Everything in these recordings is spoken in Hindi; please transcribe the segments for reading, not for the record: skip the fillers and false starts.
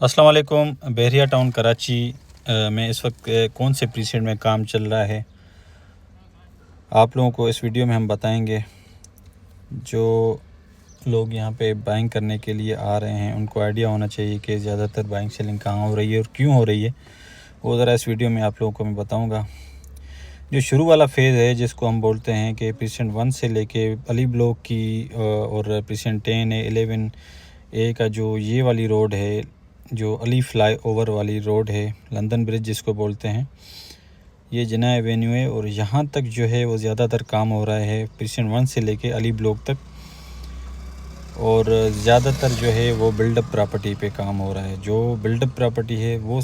अस्सलाम वालेकुम। बहरिया टाउन कराची में इस वक्त कौन से प्रीसेट में काम चल रहा है आप लोगों को इस वीडियो में हम बताएंगे। जो लोग यहाँ पे बाइंग करने के लिए आ रहे हैं उनको आइडिया होना चाहिए कि ज़्यादातर बाइंग सेलिंग कहाँ हो रही है और क्यों हो रही है, वो ज़रा इस वीडियो में आप लोगों को मैं बताऊँगा। जो शुरू वाला फेज़ है जिसको हम बोलते हैं कि प्रीसेंट 1 से लेके अली ब्लॉक की और प्रीसेंट 10 है 11 ए का जो ये वाली रोड है, जो अली फ्लाई ओवर वाली रोड है, लंदन ब्रिज जिसको बोलते हैं, ये जिना एवेन्यू है और यहाँ तक जो है वो ज़्यादातर काम हो रहा है प्रीसेंट 1 से लेके अली ब्लॉक तक। और ज़्यादातर जो है वो बिल्डअप प्रॉपर्टी पे काम हो रहा है। जो बिल्डअप प्रॉपर्टी है वो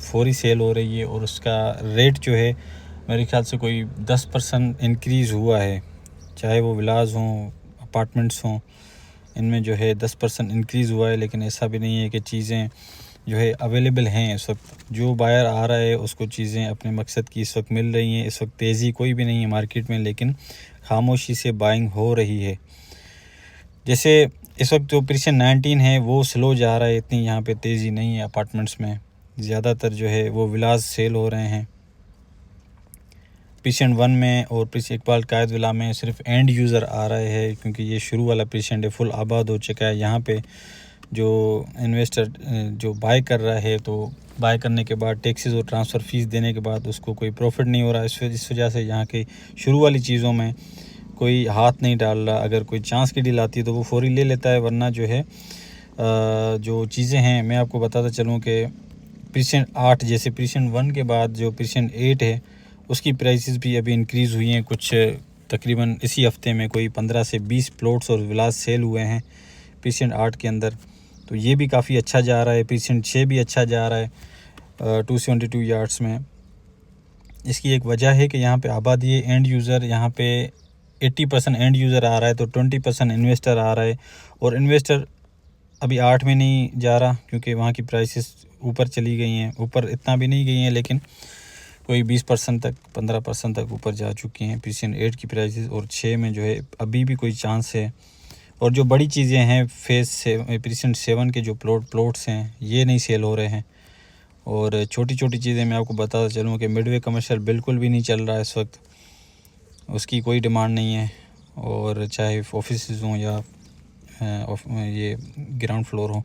फौरी सेल हो रही है और उसका रेट जो है मेरे ख्याल से कोई 10% इंक्रीज़ हुआ है। चाहे वो विलाज हों, अपार्टमेंट्स हों, इनमें जो है 10% इंक्रीज़ हुआ है। लेकिन ऐसा भी नहीं है कि चीज़ें जो है अवेलेबल हैं इस वक्त। जो बायर आ रहा है उसको चीज़ें अपने मकसद की इस वक्त मिल रही हैं। इस वक्त तेज़ी कोई भी नहीं है मार्केट में, लेकिन खामोशी से बाइंग हो रही है। जैसे इस वक्त जो प्रीसेंट 19 है वो स्लो जा रहा है, इतनी यहाँ पे तेज़ी नहीं है। अपार्टमेंट्स में ज़्यादातर जो है वो विलाज सेल हो रहे हैं। प्रीसेंट 1 में और इकबाल कायद विला में सिर्फ एंड यूज़र आ रहे हैं, क्योंकि ये शुरू वाला प्रीसेंट है, फुल आबाद हो चुका है। यहाँ पे जो इन्वेस्टर जो बाय कर रहा है तो बाय करने के बाद टैक्सेस और ट्रांसफ़र फ़ीस देने के बाद उसको कोई प्रॉफिट नहीं हो रहा है। इस वजह से यहाँ की शुरू वाली चीज़ों में कोई हाथ नहीं डाल रहा। अगर कोई चांस की डील आती है तो वो फौरी ले लेता है, वरना जो है जो चीज़ें हैं मैं आपको बताता चलूँ कि प्रीसेंट 8 जैसे प्रीसेंट 1 के बाद जो प्रीसेंट 8 है उसकी प्राइसेस भी अभी इंक्रीज़ हुई हैं। कुछ तकरीबन इसी हफ्ते में कोई 15 से 20 प्लॉट्स और विलास सेल हुए हैं प्रीसेंट 8 के अंदर, तो ये भी काफ़ी अच्छा जा रहा है। प्रीसेंट 6 भी अच्छा जा रहा है 272 यार्ड्स में। इसकी एक वजह है कि यहाँ पे आबादी है, एंड यूज़र यहाँ पे 80% एंड यूज़र आ रहा है तो 20% इन्वेस्टर आ रहा है। और इन्वेस्टर अभी 8 में नहीं जा रहा क्योंकि वहाँ की प्राइसेस ऊपर चली गई हैं। ऊपर इतना भी नहीं गई हैं, लेकिन कोई 20% तक 15% तक ऊपर जा चुकी हैं प्रीसेंट 8 की प्राइसेस। और 6 में जो है अभी भी कोई चांस है। और जो बड़ी चीज़ें हैं फेज़ से प्रीसेंट 7 के जो प्लॉट्स हैं ये नहीं सेल हो रहे हैं। और छोटी छोटी चीज़ें मैं आपको बताता चलूँ कि मिडवे कमर्शियल बिल्कुल भी नहीं चल रहा है इस वक्त, उसकी कोई डिमांड नहीं है। और चाहे ऑफिस हों या ये ग्राउंड फ्लोर हो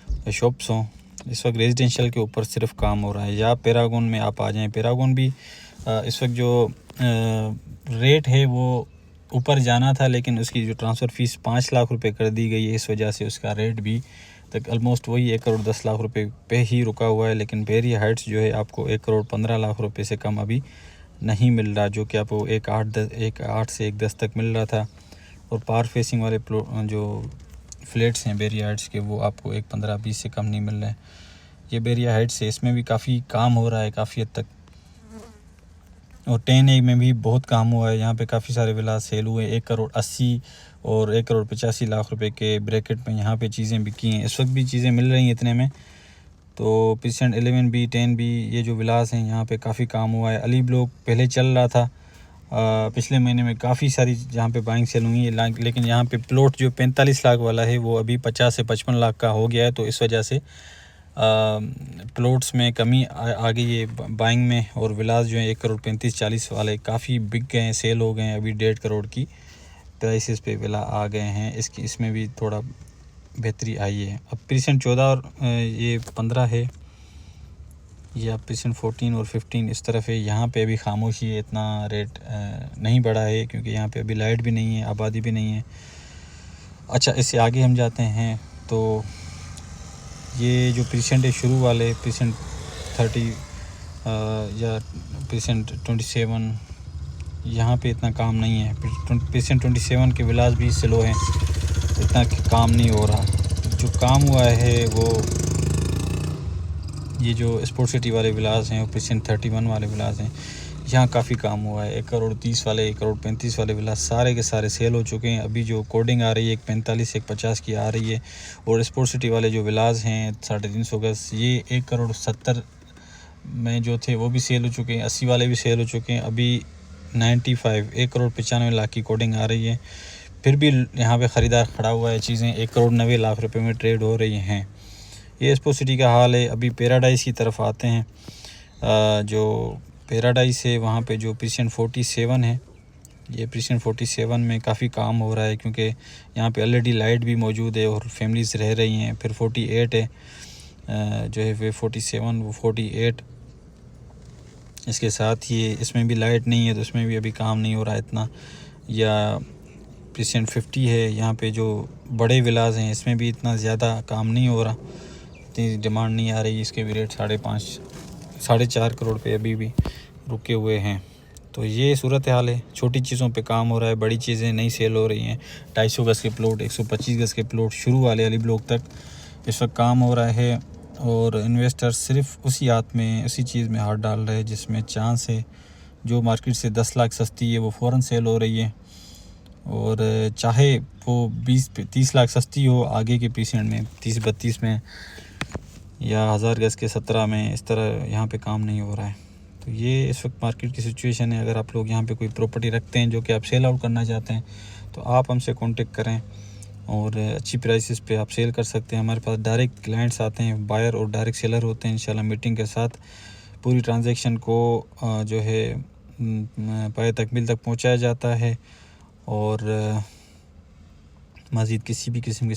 या शॉप्स हों, इस वक्त रेजिडेंशियल के ऊपर सिर्फ काम हो रहा है। या पैरागॉन में आप आ जाएं, पैरागॉन भी इस वक्त जो रेट है वो ऊपर जाना था, लेकिन उसकी जो ट्रांसफ़र फ़ीस 5 लाख रुपए कर दी गई है। इस वजह से उसका रेट भी तक ऑलमोस्ट वही 1 करोड़ 10 लाख रुपए पे ही रुका हुआ है। लेकिन बहरिया हाइट्स जो है आपको 1 करोड़ 15 लाख रुपए से कम अभी नहीं मिल रहा, जो कि आपको 1.8 से 1.10 तक मिल रहा था। और पार फेसिंग वाले जो फ्लैट्स हैं बहरिया हाइट्स के, वो आपको 1.15-20 से कम नहीं मिल रहे हैं। ये बहरिया हाइट्स है, इसमें भी काफ़ी काम हो रहा है काफ़ी हद तक। और 10A में भी बहुत काम हुआ है। यहाँ पे काफ़ी सारे विला सेल हुए 1 करोड़ 80 और 1 करोड़ 85 लाख रुपए के ब्रैकेट में यहाँ पे चीज़ें बिकी हैं। इस वक्त भी चीज़ें मिल रही हैं इतने में। तो प्रीसेंट 11 भी 10 भी ये जो विलास हैं यहाँ पे काफ़ी काम हुआ है। अली ब्लॉक पहले चल रहा था, पिछले महीने में काफ़ी सारी जहाँ पे बाइंग सेल हुई है, लेकिन यहाँ पे प्लॉट जो 45 लाख वाला है वो अभी 50 से 55 लाख का हो गया है। तो इस वजह से प्लॉट्स में कमी आ गई है बाइंग में। और विलास जो है 1 करोड़ 35-40 वाले काफ़ी बिक गए हैं, सेल हो गए हैं। अभी 1.5 करोड़ की प्राइसेस पे विला आ गए हैं। इसमें भी थोड़ा बेहतरी आई है। अब प्रीसेंट 14 और ये 15 है, ये अब प्रीसेंट 14 और 15 इस तरफ है। यहाँ पे अभी खामोशी है, इतना रेट नहीं बढ़ा है क्योंकि यहाँ पे अभी लाइट भी नहीं है, आबादी भी नहीं है। अच्छा, इससे आगे हम जाते हैं तो ये जो प्रीसेंट है शुरू वाले प्रीसेंट 30 या प्रीसेंट 27, यहाँ पे इतना काम नहीं है। प्रीसेंट 27 के विलास भी स्लो हैं, इतना काम नहीं हो रहा। जो काम हुआ है वो ये जो स्पोर्ट सिटी वाले विलास हैं और प्रीसेंट 31 वाले विलास हैं, यहाँ काफ़ी काम हुआ है। 1 करोड़ 30 वाले 1 करोड़ 35 वाले विलास सारे के सारे सेल हो चुके हैं। अभी जो कोडिंग आ रही है 145 150 की आ रही है। और स्पोर्ट सिटी वाले जो विलास हैं 350 गज, ये 1 करोड़ 70 में जो थे वो भी सेल हो चुके हैं। 80 वाले भी सेल हो चुके हैं। अभी 95 1 करोड़ 95 लाख की कोडिंग आ रही है। फिर भी यहाँ पे ख़रीदार खड़ा हुआ है। चीज़ें 1 करोड़ 90 लाख रुपए में ट्रेड हो रही हैं। ये एक्सपो सिटी का हाल है। अभी पैराडाइज की तरफ आते हैं। जो पैराडाइज है वहाँ पे जो प्रीसियन 47 है, ये प्रीसियन 47 में काफ़ी काम हो रहा है, क्योंकि यहाँ पे एलईडी लाइट भी मौजूद है और फैमिलीज़ रह रही हैं। फिर 48 है, जो है वे 47 वो 48, इसके साथ ही इसमें भी लाइट नहीं है तो इसमें भी अभी काम नहीं हो रहा है इतना। या प्रीसियन 50 है, यहाँ पे जो बड़े विलास हैं इसमें भी इतना ज़्यादा काम नहीं हो रहा, इतनी डिमांड नहीं आ रही। इसके भी रेट 4.5 करोड़ पे अभी भी रुके हुए हैं। तो ये सूरत हाल है। छोटी चीज़ों पे काम हो रहा है, बड़ी चीज़ें नहीं सेल हो रही हैं। 250 गज़ के प्लॉट, 125 गज़ के प्लॉट शुरू वाले अली ब्लॉक तक इस वक्त काम हो रहा है, और इन्वेस्टर सिर्फ उसी चीज़ में हाथ डाल रहे हैं जिसमें चांस है। जो मार्केट से 10 लाख सस्ती है वो फ़ौरन सेल हो रही है, और चाहे वो 20-30 लाख सस्ती हो आगे के पीरियड में, 30-32 में या 1000 गज़ के 17 में, इस तरह यहाँ पे काम नहीं हो रहा है। तो ये इस वक्त मार्केट की सिचुएशन है। अगर आप लोग यहाँ पे कोई प्रॉपर्टी रखते हैं जो कि आप सेल आउट करना चाहते हैं तो आप हमसे कांटेक्ट करें, और अच्छी प्राइसेस पे आप सेल कर सकते हैं। हमारे पास डायरेक्ट क्लाइंट्स आते हैं, बायर और डायरेक्ट सेलर होते हैं। इंशाल्लाह मीटिंग के साथ पूरी ट्रांजैक्शन को जो है पाए तकमील तक पहुँचाया जाता है, और मज़ीद किसी भी किस्म की